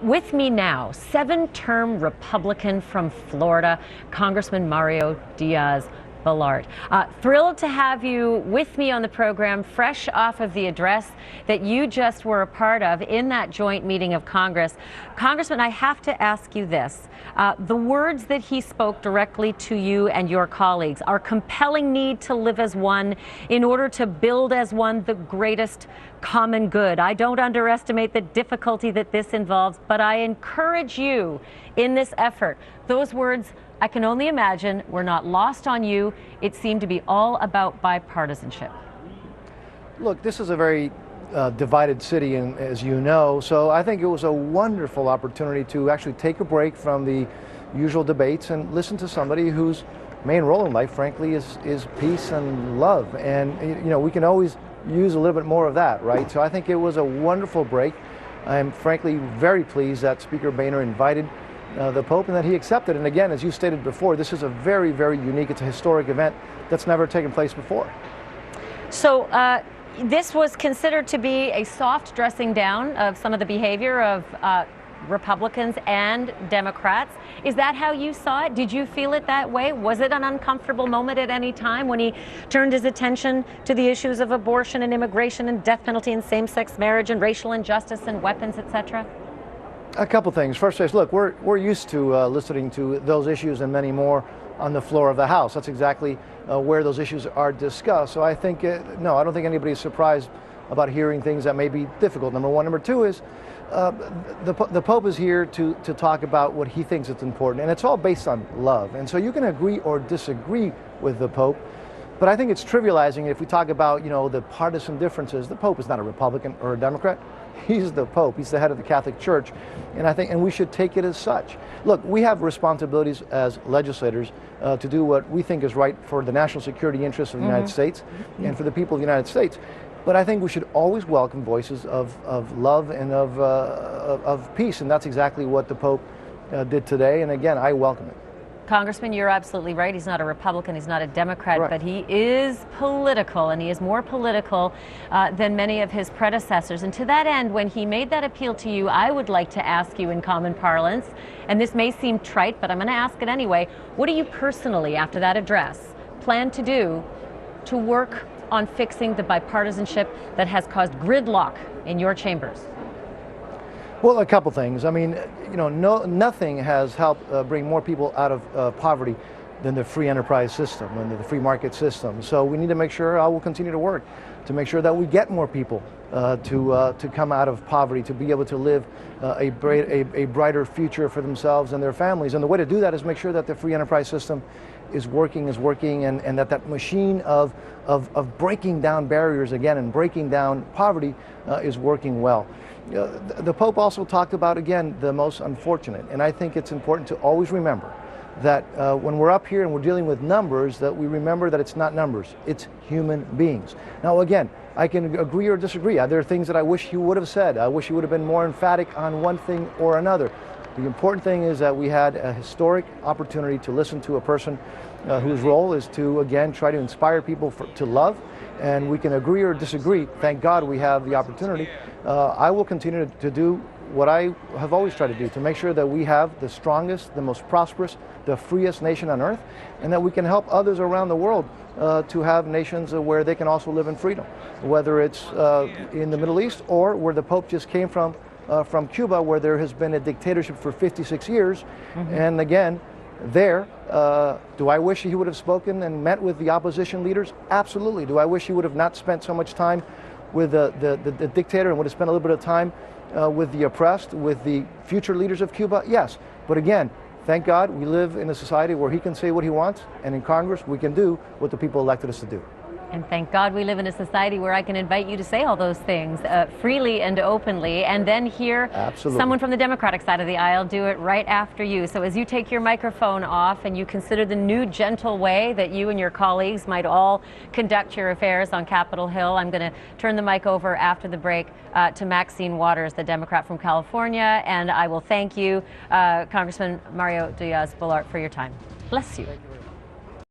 With me now, seven-term Republican from Florida, Congressman Mario Diaz-Balart. Thrilled to have you with me on the program, fresh off of the address that you just were a part of in that joint meeting of Congress. Congressman, I have to ask you this. The words that he spoke directly to you and your colleagues, our compelling need to live as one in order to build as one the greatest common good. I don't underestimate the difficulty that this involves, but I encourage you in this effort. Those words, I can only imagine, were not lost on you. It seemed to be all about bipartisanship. Look, this is a very divided city, and as you know, so I think it was a wonderful opportunity to actually take a break from the usual debates and listen to somebody whose main role in life, frankly, is peace and love. And you know, we can always use a little bit more of that, right? So I think it was a wonderful break. I'm frankly very pleased that Speaker Boehner invited the Pope and that he accepted. And again, as you stated before, this is a very, very unique, it's a historic event that's never taken place before. So this was considered to be a soft dressing down of some of the behavior of Republicans and Democrats. Is that how you saw it? Did you feel it that way? Was it an uncomfortable moment at any time when he turned his attention to the issues of abortion and immigration and death penalty and same-sex marriage and racial injustice and weapons, etc.? A couple things. First is, look, we're used to listening to those issues and many more on the floor of the House. That's exactly where those issues are discussed. So I think, no, I don't think anybody's surprised about hearing things that may be difficult, number one. Number two is, the Pope is here to talk about what he thinks is important, and it's all based on love. And so you can agree or disagree with the Pope, but I think it's trivializing if we talk about, you know, the partisan differences. The Pope is not a Republican or a Democrat. He's the Pope. He's the head of the Catholic Church, and we should take it as such. Look, we have responsibilities as legislators to do what we think is right for the national security interests of the United States and for the people of the United States. But I think we should always welcome voices of love and of peace, and that's exactly what the Pope did today. And again, I welcome it. Congressman, you're absolutely right. He's not a Republican, he's not a Democrat, right, but he is political, and he is more political than many of his predecessors. And to that end, when he made that appeal to you, I would like to ask you in common parlance, and this may seem trite, but I'm going to ask it anyway, what do you personally, after that address, plan to do to work on fixing the bipartisanship that has caused gridlock in your chambers? Well, a couple things. I mean, you know, nothing has helped bring more people out of poverty than the free enterprise system and the free market system. So we need to make sure, I will continue to work to make sure that we get more people to come out of poverty, to be able to live a brighter future for themselves and their families. And the way to do that is make sure that the free enterprise system is working, and that machine of breaking down barriers again and breaking down poverty is working well. The Pope also talked about, again, the most unfortunate, and I think it's important to always remember that when we're up here and we're dealing with numbers, that we remember that it's not numbers, it's human beings. Now again, I can agree or disagree. There are things that I wish he would have said. I wish he would have been more emphatic on one thing or another. The important thing is that we had a historic opportunity to listen to a person whose role is to, again, try to inspire people to love, and we can agree or disagree. Thank God we have the opportunity. I will continue to do what I have always tried to do, to make sure that we have the strongest, the most prosperous, the freest nation on earth, and that we can help others around the world to have nations where they can also live in freedom, whether it's in the Middle East or where the Pope just came from Cuba, where there has been a dictatorship for 56 years. And again, do I wish he would have spoken and met with the opposition leaders? Absolutely. Do I wish he would have not spent so much time with the dictator and would have spent a little bit of time with the oppressed, with the future leaders of Cuba? Yes. But again, thank God we live in a society where he can say what he wants, and in Congress we can do what the people elected us to do. And thank God we live in a society where I can invite you to say all those things freely and openly, and then hear someone from the Democratic side of the aisle do it right after you. So as you take your microphone off and you consider the new gentle way that you and your colleagues might all conduct your affairs on Capitol Hill, I'm going to turn the mic over after the break to Maxine Waters, the Democrat from California, and I will thank you, Congressman Mario Diaz-Balart, for your time. Bless you.